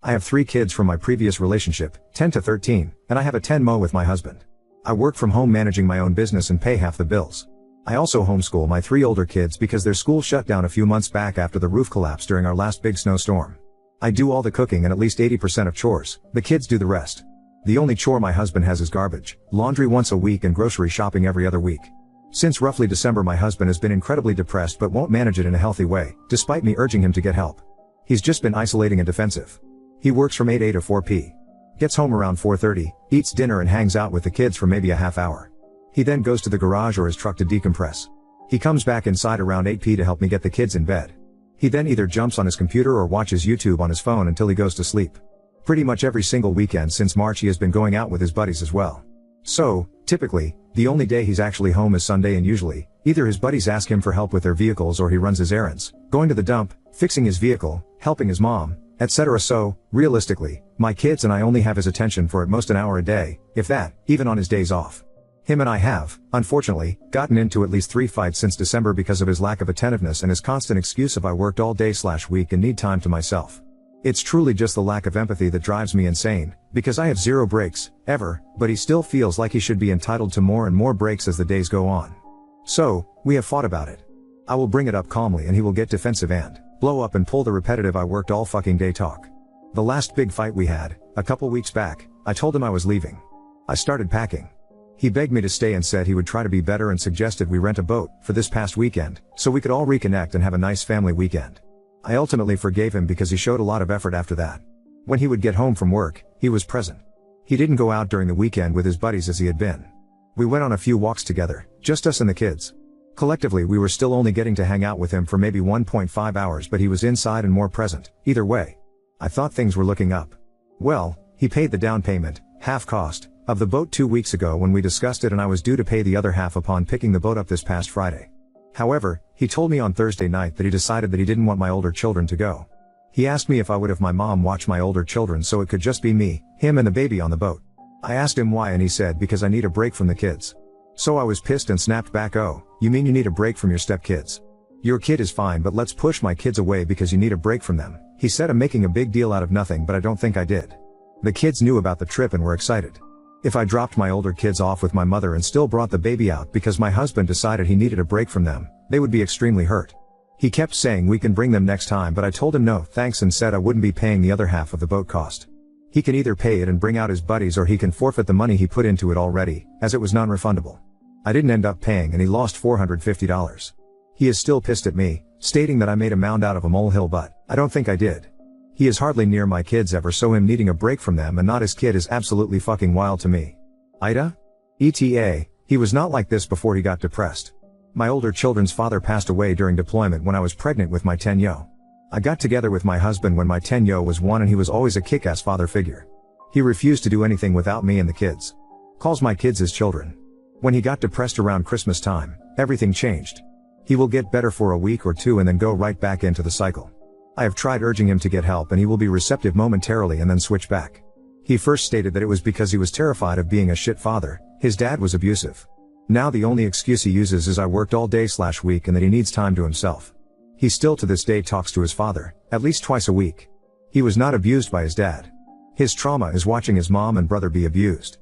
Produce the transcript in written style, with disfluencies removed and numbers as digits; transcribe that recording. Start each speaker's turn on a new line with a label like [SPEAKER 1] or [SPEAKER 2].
[SPEAKER 1] I have 3 kids from my previous relationship, 10 to 13, and I have a 10-mo with my husband. I work from home managing my own business and pay half the bills. I also homeschool my 3 older kids because their school shut down a few months back after the roof collapsed during our last big snowstorm. I do all the cooking and at least 80% of chores, the kids do the rest. The only chore my husband has is garbage, laundry once a week and grocery shopping every other week. Since roughly December my husband has been incredibly depressed but won't manage it in a healthy way, despite me urging him to get help. He's just been isolating and defensive. He works from 8 a to 4 p. Gets home around 4:30, eats dinner and hangs out with the kids for maybe a half hour. He then goes to the garage or his truck to decompress. He comes back inside around 8 p to help me get the kids in bed. He then either jumps on his computer or watches YouTube on his phone until he goes to sleep. Pretty much every single weekend since March he has been going out with his buddies as well. So, typically, the only day he's actually home is Sunday, and usually, either his buddies ask him for help with their vehicles or he runs his errands, going to the dump, fixing his vehicle, helping his mom, etc. So, realistically, my kids and I only have his attention for at most an hour a day, if that, even on his days off. Him and I have, unfortunately, gotten into at least 3 fights since December because of his lack of attentiveness and his constant excuse of I worked all day/week and need time to myself. It's truly just the lack of empathy that drives me insane, because I have 0 breaks, ever, but he still feels like he should be entitled to more and more breaks as the days go on. So, we have fought about it. I will bring it up calmly and he will get defensive and blow up and pull the repetitive I worked all fucking day talk. The last big fight we had, a couple weeks back, I told him I was leaving. I started packing. He begged me to stay and said he would try to be better and suggested we rent a boat for this past weekend, so we could all reconnect and have a nice family weekend. I ultimately forgave him because he showed a lot of effort after that. When he would get home from work, he was present. He didn't go out during the weekend with his buddies as he had been. We went on a few walks together, just us and the kids. Collectively we were still only getting to hang out with him for maybe 1.5 hours, but he was inside and more present, either way. I thought things were looking up. Well, he paid the down payment, half cost, of the boat 2 weeks ago when we discussed it, and I was due to pay the other half upon picking the boat up this past Friday. However, he told me on Thursday night that he decided that he didn't want my older children to go. He asked me if I would have my mom watch my older children so it could just be me, him and the baby on the boat. I asked him why and he said because I need a break from the kids. So I was pissed and snapped back, "Oh, you mean you need a break from your stepkids? Your kid is fine, but let's push my kids away because you need a break from them." He said I'm making a big deal out of nothing, but I don't think I did. The kids knew about the trip and were excited. If I dropped my older kids off with my mother and still brought the baby out because my husband decided he needed a break from them, they would be extremely hurt. He kept saying we can bring them next time, but I told him no thanks and said I wouldn't be paying the other half of the boat cost. He can either pay it and bring out his buddies or he can forfeit the money he put into it already, as it was non-refundable. I didn't end up paying and he lost $450. He is still pissed at me, stating that I made a mound out of a molehill, but I don't think I did. He is hardly near my kids ever, so him needing a break from them and not his kid is absolutely fucking wild to me. Ida? ETA, he was not like this before he got depressed. My older children's father passed away during deployment when I was pregnant with my 10-yo. I got together with my husband when my 10-yo was 1 and he was always a kick-ass father figure. He refused to do anything without me and the kids. Calls my kids his children. When he got depressed around Christmas time, everything changed. He will get better for a week or 2 and then go right back into the cycle. I have tried urging him to get help and he will be receptive momentarily and then switch back. He first stated that it was because he was terrified of being a shit father, his dad was abusive. Now the only excuse he uses is I worked all day/week and that he needs time to himself. He still to this day talks to his father, at least twice a week. He was not abused by his dad. His trauma is watching his mom and brother be abused.